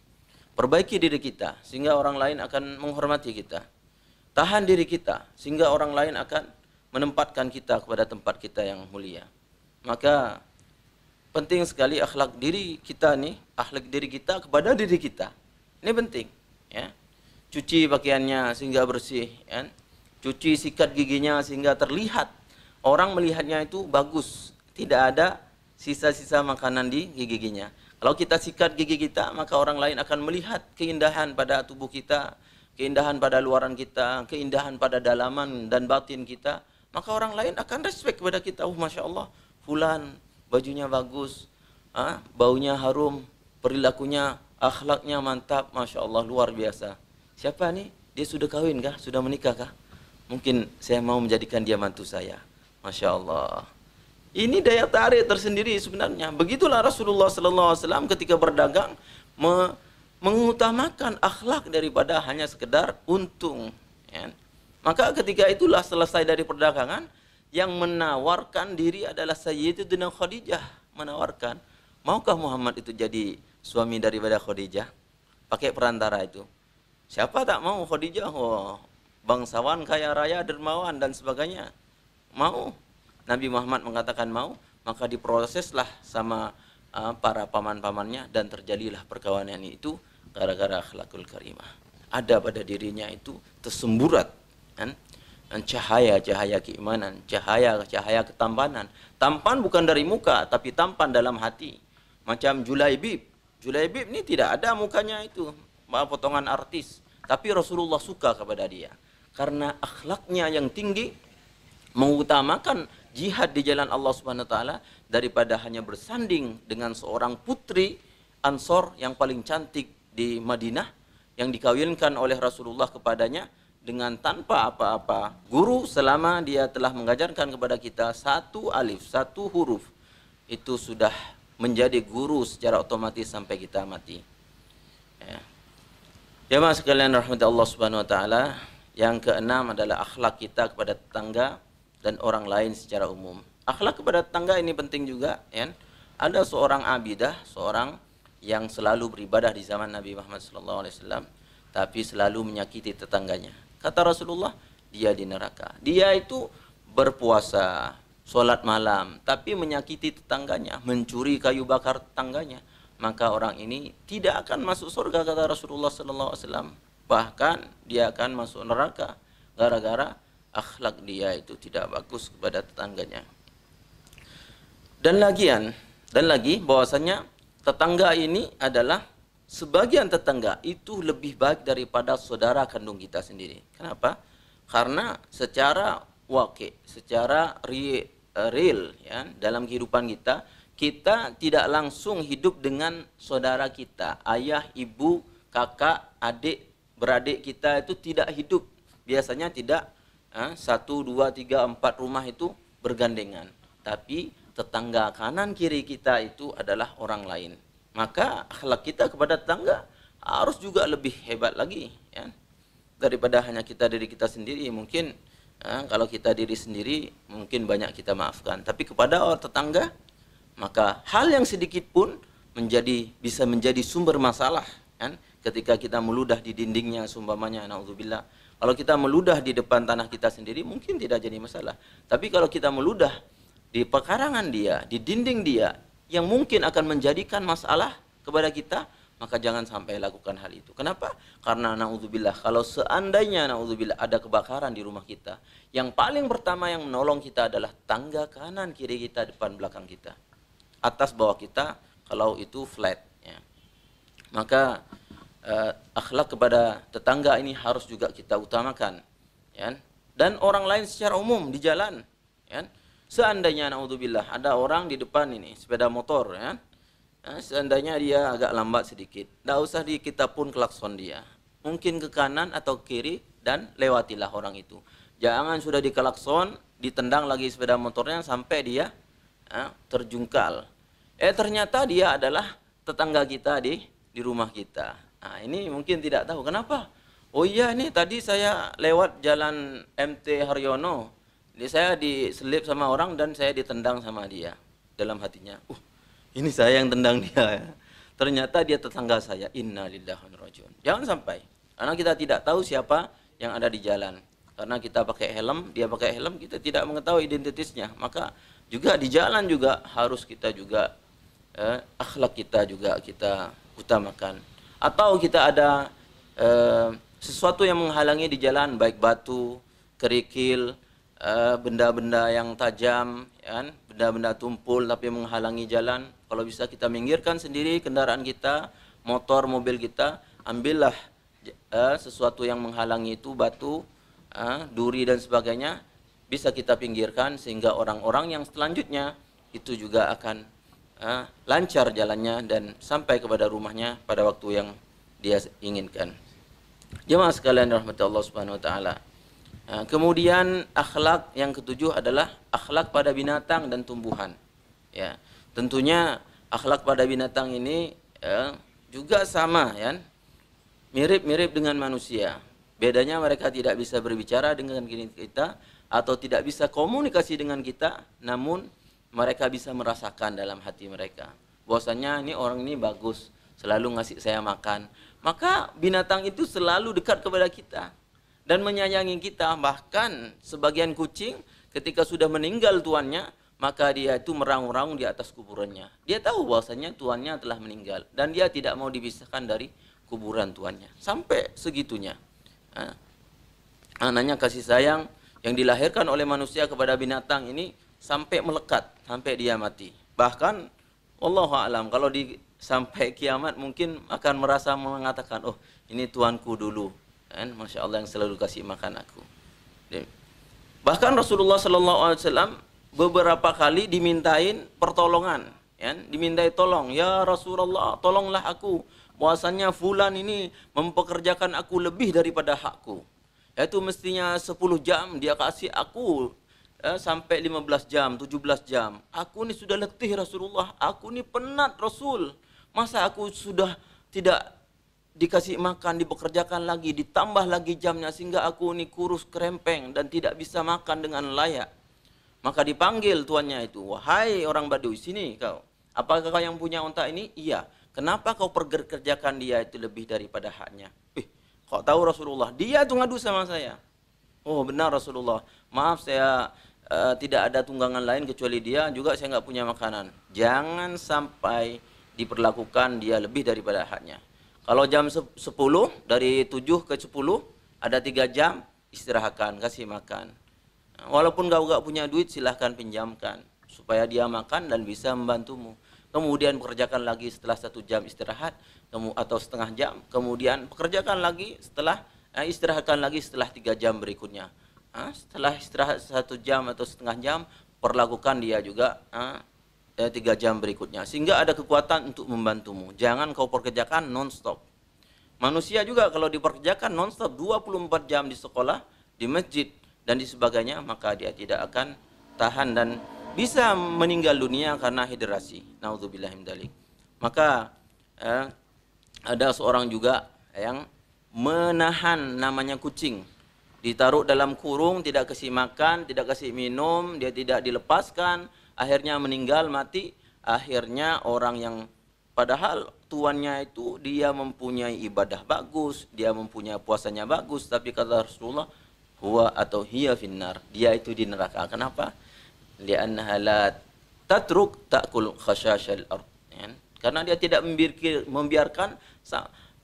A: Perbaiki diri kita sehingga orang lain akan menghormati kita. Tahan diri kita sehingga orang lain akan menempatkan kita kepada tempat kita yang mulia. Maka penting sekali akhlak diri kita nih, akhlak diri kita kepada diri kita. Ini penting, ya. Cuci pakaiannya sehingga bersih, ya. Cuci sikat giginya sehingga terlihat. Orang melihatnya itu bagus, tidak ada sisa-sisa makanan di giginya. Kalau kita sikat gigi kita, maka orang lain akan melihat keindahan pada tubuh kita, keindahan pada luaran kita, keindahan pada dalaman dan batin kita. Maka orang lain akan respect kepada kita. Masya Allah, fulan bajunya bagus, baunya harum, perilakunya, akhlaknya mantap, Masya Allah, luar biasa. Siapa nih? Dia sudah kawin kah? Sudah menikah kah? Mungkin saya mau menjadikan dia mantu saya. Masya Allah. Ini daya tarik tersendiri sebenarnya. Begitulah Rasulullah SAW ketika berdagang mengutamakan akhlak daripada hanya sekedar untung. Ya. Maka ketika itulah selesai dari perdagangan, yang menawarkan diri adalah Sayyidatina Khadijah, menawarkan, maukah Muhammad itu jadi suami daripada Khadijah? Pakai perantara itu. Siapa tak mau Khadijah? Bangsawan, kaya raya, dermawan dan sebagainya. Mau. Nabi Muhammad mengatakan mau, maka diproseslah sama para paman-pamannya dan terjadilah perkawinan itu gara-gara akhlakul karimah. Ada pada dirinya itu tersemburat dan cahaya-cahaya keimanan, cahaya-cahaya ketampanan. Tampan bukan dari muka, tapi tampan dalam hati. Macam Julaibib. Julaibib ini tidak ada mukanya itu, potongan artis. Tapi Rasulullah suka kepada dia. Karena akhlaknya yang tinggi, mengutamakan jihad di jalan Allah Subhanahu wa taala daripada hanya bersanding dengan seorang putri Ansor yang paling cantik di Madinah, yang dikawinkan oleh Rasulullah kepadanya dengan tanpa apa-apa guru, selama dia telah mengajarkan kepada kita 1 alif, 1 huruf, itu sudah menjadi guru secara otomatis sampai kita mati. Ya. Jemaah sekalian rahmati Allah Subhanahu wa taala, yang keenam adalah akhlak kita kepada tetangga dan orang lain secara umum. Akhlak kepada tetangga ini penting juga, ya. Ada seorang abidah, seorang yang selalu beribadah di zaman Nabi Muhammad SAW, tapi selalu menyakiti tetangganya. Kata Rasulullah, dia di neraka. Dia itu berpuasa, sholat malam, tapi menyakiti tetangganya, mencuri kayu bakar tetangganya, maka orang ini tidak akan masuk surga, kata Rasulullah SAW. Bahkan dia akan masuk neraka gara-gara akhlak dia itu tidak bagus kepada tetangganya. Dan lagi bahwasanya tetangga ini adalah sebagian tetangga itu lebih baik daripada saudara kandung kita sendiri. Kenapa? Karena secara secara real, ya, dalam kehidupan kita, kita tidak langsung hidup dengan saudara kita, ayah, ibu, kakak, adik, beradik kita itu tidak hidup. Biasanya tidak 1, 2, 3, 4 rumah itu bergandengan. Tapi tetangga kanan kiri kita itu adalah orang lain. Maka akhlak kita kepada tetangga harus juga lebih hebat lagi, ya, daripada hanya diri kita sendiri. Mungkin kalau kita diri sendiri mungkin banyak kita maafkan, tapi kepada orang tetangga, maka hal yang sedikit pun bisa menjadi sumber masalah, kan? Ketika kita meludah di dindingnya, sumpamanya, naudzubillah. Kalau kita meludah di depan tanah kita sendiri mungkin tidak jadi masalah, tapi kalau kita meludah di pekarangan dia, di dinding dia, yang mungkin akan menjadikan masalah kepada kita, maka jangan sampai lakukan hal itu. Kenapa? Karena naudzubillah, kalau seandainya naudzubillah ada kebakaran di rumah kita, yang paling pertama yang menolong kita adalah tangga kanan kiri kita, depan belakang kita, atas bawah kita, kalau itu flat, ya. Maka akhlak kepada tetangga ini harus juga kita utamakan, ya. Dan orang lain secara umum di jalan, ya. Seandainya naudzubillah ada orang di depan ini sepeda motor, ya. Seandainya dia agak lambat sedikit, tidak usah kita pun klakson dia, mungkin ke kanan atau kiri dan lewatilah orang itu. Jangan sudah diklakson, ditendang lagi sepeda motornya sampai dia terjungkal. Ternyata dia adalah tetangga kita di rumah kita. Nah, ini mungkin tidak tahu kenapa. Oh iya, ini tadi saya lewat jalan MT Haryono, saya diselip sama orang dan saya ditendang sama dia. Dalam hatinya, ini saya yang tendang dia, ya. Ternyata dia tetangga saya. Inna lillahi wa inna ilaihi raji'un. Jangan sampai, karena kita tidak tahu siapa yang ada di jalan. Karena kita pakai helm, dia pakai helm, kita tidak mengetahui identitasnya. Maka juga di jalan juga harus kita juga akhlak kita juga kita utamakan. Atau kita ada sesuatu yang menghalangi di jalan, baik batu, kerikil, benda-benda yang tajam, ya, benda-benda tumpul tapi menghalangi jalan. Kalau bisa kita minggirkan sendiri kendaraan kita, motor, mobil kita, ambillah sesuatu yang menghalangi itu, batu, duri dan sebagainya, bisa kita pinggirkan sehingga orang-orang yang selanjutnya itu juga akan lancar jalannya dan sampai kepada rumahnya pada waktu yang dia inginkan. Jemaah sekalian rahmati Allah Subhanahu wa taala. Kemudian akhlak yang ketujuh adalah akhlak pada binatang dan tumbuhan. Ya, tentunya akhlak pada binatang ini juga sama, ya, mirip-mirip dengan manusia. Bedanya mereka tidak bisa berbicara dengan kita atau tidak bisa komunikasi dengan kita, namun mereka bisa merasakan dalam hati mereka bahwasanya ini orang ini bagus, selalu ngasih saya makan. Maka binatang itu selalu dekat kepada kita dan menyayangi kita. Bahkan sebagian kucing ketika sudah meninggal tuannya, maka dia itu meraung-raung di atas kuburannya. Dia tahu bahwasanya tuannya telah meninggal dan dia tidak mau dipisahkan dari kuburan tuannya. Sampai segitunya. Anaknya kasih sayang yang dilahirkan oleh manusia kepada binatang ini sampai melekat, sampai dia mati. Bahkan wallahu a'lam, kalau sampai kiamat mungkin akan merasa mengatakan, oh ini tuanku dulu, kan, masya Allah yang selalu kasih makan aku. Bahkan Rasulullah SAW beberapa kali dimintain pertolongan, ya, dimintai tolong, ya Rasulullah tolonglah aku, bahwasannya fulan ini mempekerjakan aku lebih daripada hakku, yaitu mestinya 10 jam dia kasih aku sampai 15 jam, 17 jam. Aku ini sudah letih Rasulullah, aku ini penat Rasul. Masa aku sudah tidak dikasih makan, dipekerjakan lagi, ditambah lagi jamnya sehingga aku ini kurus kerempeng dan tidak bisa makan dengan layak. Maka dipanggil tuannya itu, wahai orang Baduy, sini kau. Apakah kau yang punya unta ini? Iya. Kenapa kau perkerjakan dia itu lebih daripada haknya? Kau tahu Rasulullah? Dia tuh ngadu sama saya. Oh benar Rasulullah. Maaf saya tidak ada tunggangan lain kecuali dia. Juga saya nggak punya makanan. Jangan sampai diperlakukan dia lebih daripada haknya. Kalau jam 10 dari 7 ke 10 ada 3 jam istirahatkan, kasih makan. Walaupun kau gak punya duit silahkan pinjamkan supaya dia makan dan bisa membantumu. Kemudian pekerjakan lagi setelah 1 jam istirahat atau setengah jam. Kemudian pekerjakan lagi setelah istirahatkan lagi setelah 3 jam berikutnya. Setelah istirahat 1 jam atau setengah jam perlakukan dia juga 3 jam berikutnya sehingga ada kekuatan untuk membantumu. Jangan kau pekerjakan non-stop. Manusia juga kalau dipekerjakan non-stop 24 jam di sekolah, di masjid dan di sebagainya, maka dia tidak akan tahan dan bisa meninggal dunia karena hidrasi. Nauzubillah min dzalik. Maka ada seorang juga yang menahan namanya kucing. Ditaruh dalam kurung, tidak kasih makan, tidak kasih minum, dia tidak dilepaskan, akhirnya meninggal mati. Akhirnya orang yang padahal tuannya itu dia mempunyai ibadah bagus, dia mempunyai puasanya bagus, tapi kata Rasulullah, huwa atau hiya finnar, dia itu di neraka. Kenapa? Li'annaha la tatruk ta'kul khashashal ard. Karena dia tidak membiarkan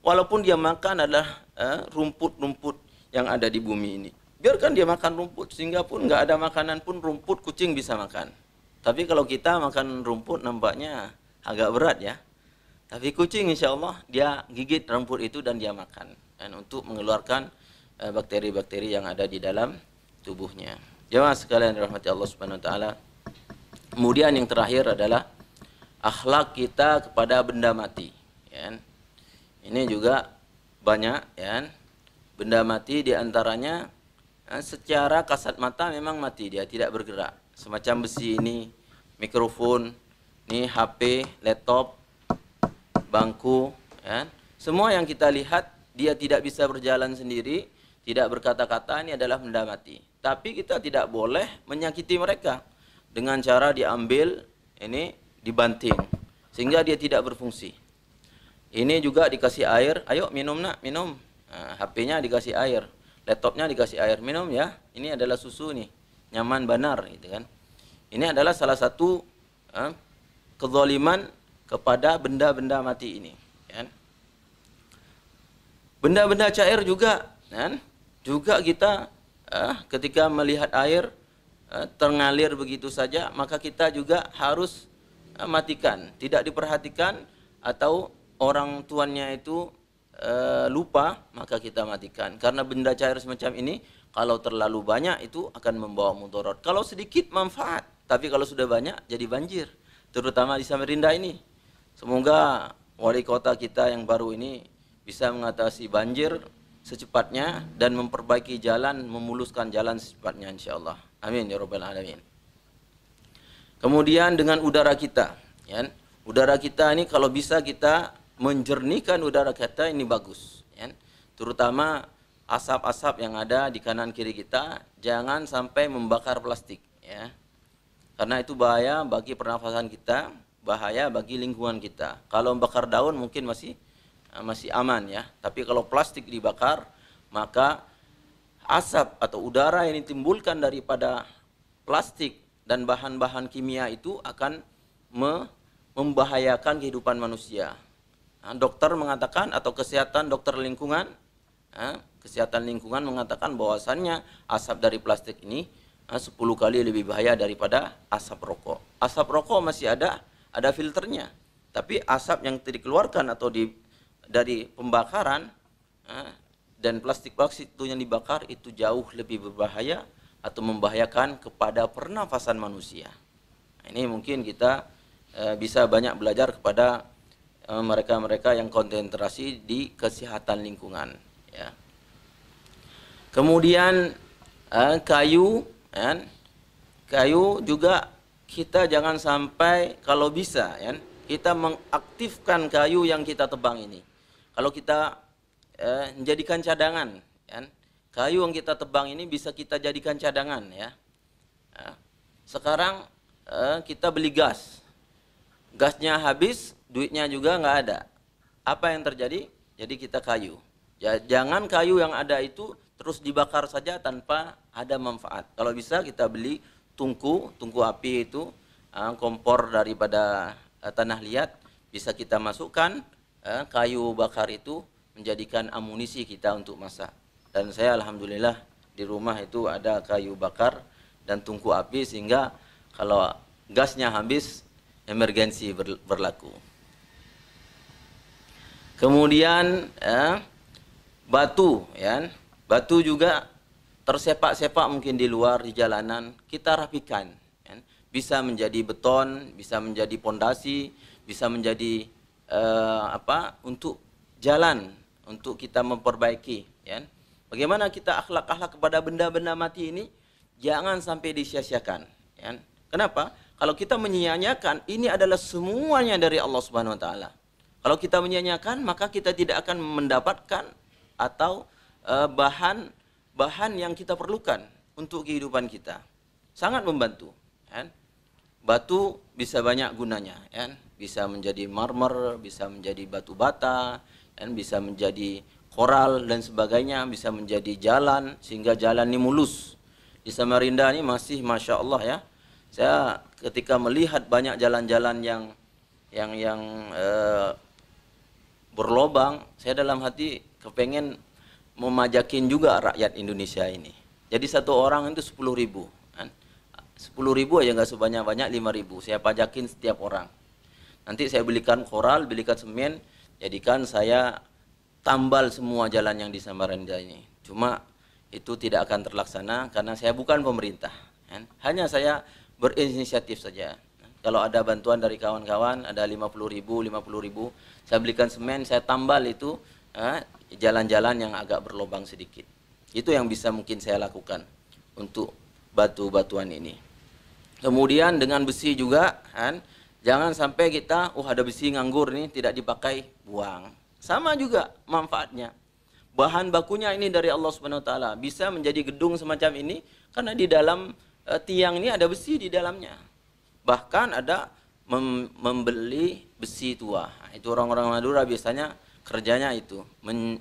A: walaupun dia makan adalah rumput-rumput yang ada di bumi ini. Biarkan dia makan rumput sehingga pun nggak ada makanan pun rumput kucing bisa makan. Tapi kalau kita makan rumput nampaknya agak berat ya. Tapi kucing insya Allah dia gigit rumput itu dan dia makan. Dan untuk mengeluarkan bakteri-bakteri yang ada di dalam tubuhnya. Jemaah sekalian dirahmati Allah Subhanahu wa taala. Kemudian yang terakhir adalah akhlak kita kepada benda mati, ya. Ini juga banyak, ya. Benda mati diantaranya secara kasat mata memang mati, dia tidak bergerak. Semacam besi ini, mikrofon, ini HP, laptop, bangku, ya. Semua yang kita lihat dia tidak bisa berjalan sendiri, tidak berkata-kata, ini adalah benda mati. Tapi kita tidak boleh menyakiti mereka dengan cara diambil, ini dibanting sehingga dia tidak berfungsi. Ini juga dikasih air, ayo minum nak, minum. HP-nya dikasih air, laptopnya dikasih air, minum ya. Ini adalah susu nih, nyaman benar gitu kan. Ini adalah salah satu kezaliman kepada benda-benda mati ini, kan. Benda-benda cair juga, kan. Juga kita ketika melihat air terngalir begitu saja, maka kita juga harus matikan. Tidak diperhatikan atau orang tuannya itu lupa, maka kita matikan. Karena benda cair semacam ini kalau terlalu banyak itu akan membawa mudarat. Kalau sedikit manfaat, tapi kalau sudah banyak jadi banjir. Terutama di Samarinda ini. Semoga wali kota kita yang baru ini bisa mengatasi banjir secepatnya dan memperbaiki jalan, memuluskan jalan secepatnya insyaallah. Amin ya rabbal alamin. Kemudian dengan udara kita, ya. Udara kita ini kalau bisa kita menjernihkan udara kita ini bagus, ya. Terutama asap-asap yang ada di kanan kiri kita jangan sampai membakar plastik, ya. Karena itu bahaya bagi pernafasan kita, bahaya bagi lingkungan kita. Kalau membakar daun mungkin masih aman ya, tapi kalau plastik dibakar maka asap atau udara yang ditimbulkan daripada plastik dan bahan-bahan kimia itu akan membahayakan kehidupan manusia. Dokter mengatakan atau kesehatan lingkungan mengatakan bahwasannya asap dari plastik ini 10 kali lebih bahaya daripada asap rokok. Asap rokok masih ada filternya, tapi asap yang dikeluarkan atau dari pembakaran dan plastik itu yang dibakar itu jauh lebih berbahaya atau membahayakan kepada pernafasan manusia. Ini mungkin kita bisa banyak belajar kepada mereka-mereka yang konsentrasi di kesehatan lingkungan, ya. Kemudian kayu juga kita jangan sampai kalau bisa, ya, kita mengaktifkan kayu yang kita tebang ini. kalau kita menjadikan cadangan, kan? Kayu yang kita tebang ini bisa kita jadikan cadangan, ya. Sekarang kita beli gas, gasnya habis, duitnya juga nggak ada. Apa yang terjadi? Jadi kita kayu. Jangan kayu yang ada itu terus dibakar saja tanpa ada manfaat. Kalau bisa kita beli tungku api itu, kompor daripada tanah liat, bisa kita masukkan kayu bakar itu menjadikan amunisi kita untuk masak. Dan saya alhamdulillah di rumah itu ada kayu bakar dan tungku api, sehingga kalau gasnya habis emergensi berlaku. Kemudian batu, ya, batu juga tersepak-sepak mungkin di luar di jalanan, kita rapikan, ya. Bisa menjadi beton, bisa menjadi pondasi, bisa menjadi untuk jalan, untuk kita memperbaiki, ya. Bagaimana kita akhlak kepada benda-benda mati ini, jangan sampai disia-siakan, ya. Kenapa? Kalau kita menyia-nyiakan, ini adalah semuanya dari Allah Subhanahu wa taala. Kalau kita menyia-nyiakan, maka kita tidak akan mendapatkan atau bahan yang kita perlukan untuk kehidupan kita. Sangat membantu, kan? Batu bisa banyak gunanya, kan? Bisa menjadi marmer, bisa menjadi batu bata, dan bisa menjadi koral dan sebagainya, bisa menjadi jalan sehingga jalan ini mulus. Di Samarinda ini masih Masya Allah, ya. Saya ketika melihat banyak jalan-jalan yang berlobang, saya dalam hati kepengen memajakin juga rakyat Indonesia ini. Jadi satu orang itu 10.000, kan? 10.000 aja nggak sebanyak-banyak, 5.000 saya pajakin setiap orang. Nanti saya belikan koral, belikan semen, jadikan saya tambal semua jalan yang di Samarinda ini. Cuma itu tidak akan terlaksana karena saya bukan pemerintah, kan? Hanya saya berinisiatif saja. Kalau ada bantuan dari kawan-kawan, ada 50.000, saya belikan semen, saya tambal itu jalan-jalan yang agak berlubang sedikit. Itu yang bisa mungkin saya lakukan untuk batu-batuan ini. Kemudian dengan besi juga, kan? Jangan sampai kita, ada besi nganggur nih, tidak dipakai, buang. Sama juga manfaatnya. Bahan bakunya ini dari Allah Subhanahu wa taala. Bisa menjadi gedung semacam ini karena di dalam tiang ini ada besi di dalamnya. Bahkan ada membeli besi tua. Itu orang-orang Madura biasanya kerjanya itu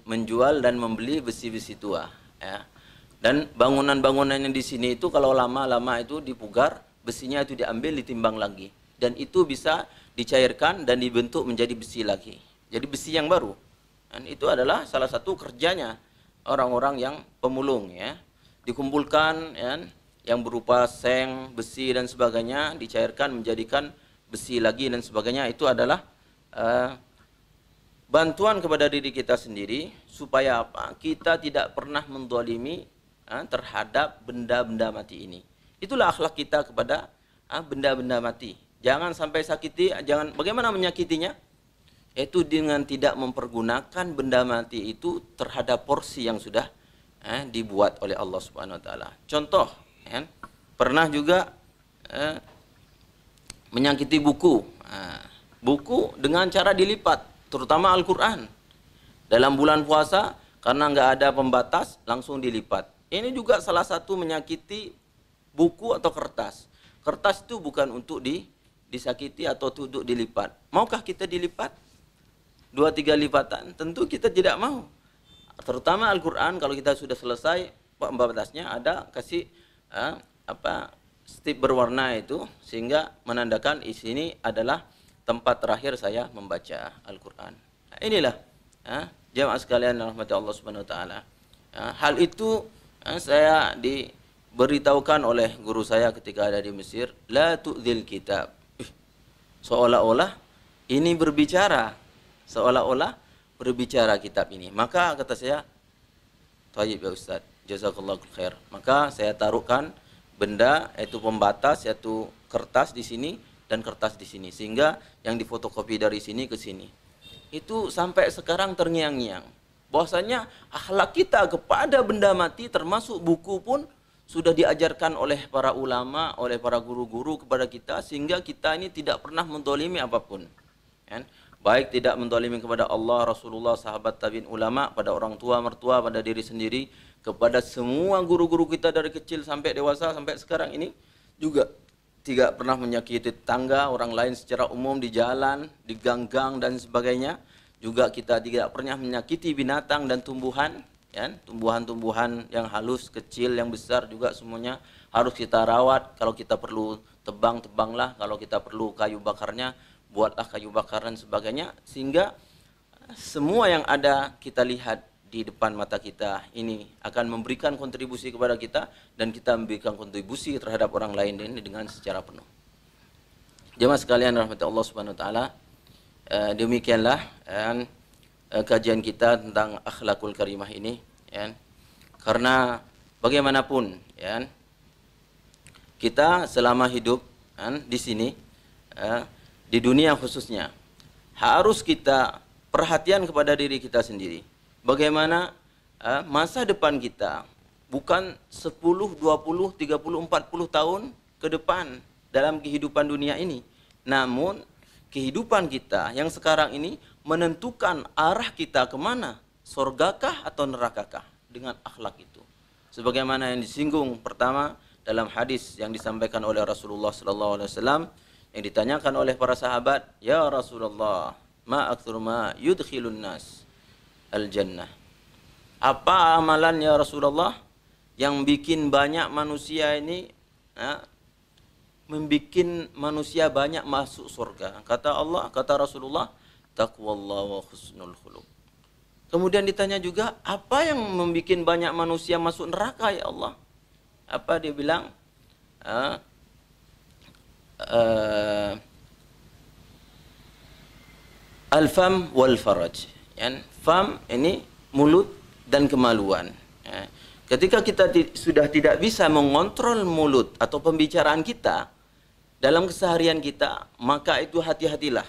A: menjual dan membeli besi-besi tua, ya. Dan bangunan-bangunan yang di sini itu kalau lama-lama itu dipugar, besinya itu diambil, ditimbang lagi, dan itu bisa dicairkan dan dibentuk menjadi besi lagi. Jadi besi yang baru. Dan itu adalah salah satu kerjanya orang-orang yang pemulung, ya. Dikumpulkan, ya, yang berupa seng, besi dan sebagainya, dicairkan menjadikan besi lagi dan sebagainya. Itu adalah bantuan kepada diri kita sendiri supaya apa? Kita tidak pernah menzalimi terhadap benda-benda mati ini. Itulah akhlak kita kepada benda-benda mati. Jangan sampai sakiti, jangan bagaimana menyakitinya? Yaitu dengan tidak mempergunakan benda mati itu terhadap porsi yang sudah dibuat oleh Allah Subhanahu wa taala. Contoh, ya, pernah juga menyakiti buku. Buku dengan cara dilipat, terutama Al-Quran. Dalam bulan puasa, karena nggak ada pembatas, langsung dilipat. Ini juga salah satu menyakiti buku atau kertas. Kertas itu bukan untuk disakiti atau untuk dilipat. Maukah kita dilipat? 2-3 lipatan? Tentu kita tidak mau. Terutama Al-Quran, kalau kita sudah selesai pembatasnya, ada kasih strip berwarna itu, sehingga menandakan di sini adalah tempat terakhir saya membaca Al-Quran. Nah, inilah jamaah sekalian rahmati Allah Subhanahu wa taala. Hal itu saya diberitahukan oleh guru saya ketika ada di Mesir, la tu'dzil kitab. Seolah-olah ini berbicara, kitab ini. Maka kata saya, thayyib ya Ustaz, jazakallahu khair. Maka saya taruhkan benda, yaitu pembatas, yaitu kertas di sini dan kertas di sini, sehingga yang difotokopi dari sini ke sini. Itu sampai sekarang terngiang-ngiang. Bahwasanya akhlak kita kepada benda mati, termasuk buku pun sudah diajarkan oleh para ulama, oleh para guru-guru kepada kita, sehingga kita ini tidak pernah menzalimi apapun. kan? Baik tidak menzalimi kepada Allah, Rasulullah, sahabat, tabi'in, ulama, pada orang tua, mertua, pada diri sendiri, kepada semua guru-guru kita dari kecil sampai dewasa sampai sekarang ini juga tidak pernah menyakiti tetangga, orang lain secara umum di jalan, di gang-gang dan sebagainya. Juga kita tidak pernah menyakiti binatang dan tumbuhan, ya, tumbuhan-tumbuhan yang halus, kecil, yang besar juga semuanya harus kita rawat. Kalau kita perlu tebang, tebanglah. Kalau kita perlu kayu bakarnya, buatlah kayu bakar dan sebagainya, sehingga semua yang ada kita lihat di depan mata kita ini akan memberikan kontribusi kepada kita, dan kita memberikan kontribusi terhadap orang lain ini dengan secara penuh. Jemaah sekalian rahmati Allah Subhanahu wa taala, demikianlah kajian kita tentang akhlakul karimah ini, ya. Karena bagaimanapun, ya, kita selama hidup di sini, di dunia khususnya, harus kita perhatian kepada diri kita sendiri. Bagaimana masa depan kita, bukan 10, 20, 30, 40 tahun ke depan dalam kehidupan dunia ini. Namun kehidupan kita yang sekarang ini menentukan arah kita kemana, surgakah atau nerakakah dengan akhlak itu. Sebagaimana yang disinggung pertama dalam hadis yang disampaikan oleh Rasulullah SAW, yang ditanyakan oleh para sahabat, ya Rasulullah, ma aktsur ma yudkhilun nas al-jannah. Apa amalan ya Rasulullah yang bikin banyak manusia ini, membikin manusia banyak masuk surga? Kata Allah, kata Rasulullah, taqwallah wa husnul khuluq. Kemudian ditanya juga, apa yang membikin banyak manusia masuk neraka ya Allah? Apa dia bilang? Al-fam wal faraj. Ya, fam ini mulut dan kemaluan. Ya. Ketika kita sudah tidak bisa mengontrol mulut atau pembicaraan kita dalam keseharian kita, maka itu hati-hatilah.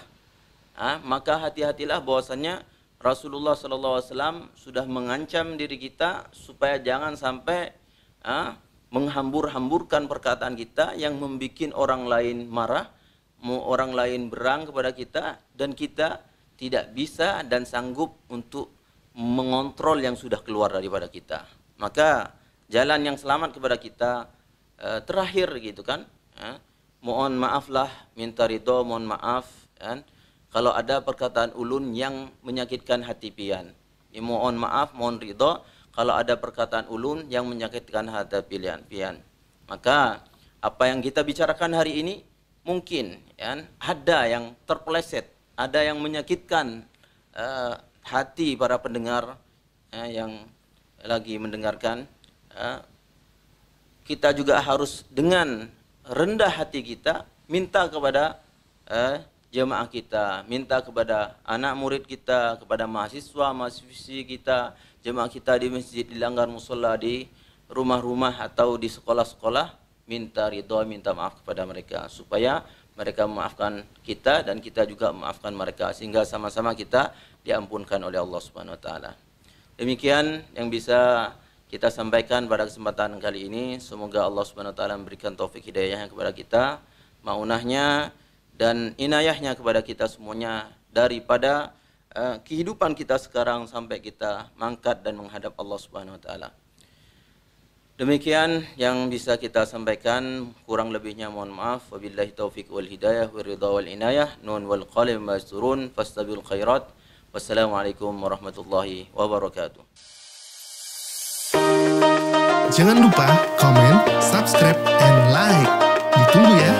A: Maka hati-hatilah bahwasanya Rasulullah SAW sudah mengancam diri kita supaya jangan sampai menghambur-hamburkan perkataan kita yang membuat orang lain marah, orang lain berang kepada kita, dan kita tidak bisa dan sanggup untuk mengontrol yang sudah keluar daripada kita. Maka jalan yang selamat kepada kita terakhir gitu kan, mohon maaflah, minta ridho, mohon maaf, kan? Kalau ada perkataan ulun yang menyakitkan hati pian, mohon maaf, mohon ridho. Kalau ada perkataan ulun yang menyakitkan hati pian, maka apa yang kita bicarakan hari ini mungkin, ya, ada yang terpeleset, ada yang menyakitkan hati para pendengar yang lagi mendengarkan. Kita juga harus dengan rendah hati kita minta kepada jemaah kita, minta kepada anak murid kita, kepada mahasiswa, mahasiswi kita, jemaah kita di masjid, di langgar musola, di rumah-rumah atau di sekolah-sekolah, minta ridho, minta maaf kepada mereka supaya mereka memaafkan kita dan kita juga memaafkan mereka, sehingga sama-sama kita diampunkan oleh Allah Subhanahu wa taala. Demikian yang bisa kita sampaikan pada kesempatan kali ini. Semoga Allah Subhanahu wa taala memberikan taufik hidayahnya kepada kita, maunahnya dan inayahnya kepada kita semuanya, daripada kehidupan kita sekarang sampai kita mangkat dan menghadap Allah Subhanahu wa taala. Demikian yang bisa kita sampaikan, kurang lebihnya mohon maaf. Wabillahi taufiq wal hidayah wa ridha wal inayah. Nun wal qalam masturun fastabil khairat. Wassalamualaikum warahmatullahi wabarakatuh.
B: Jangan lupa komen, subscribe, and like. Ditunggu ya.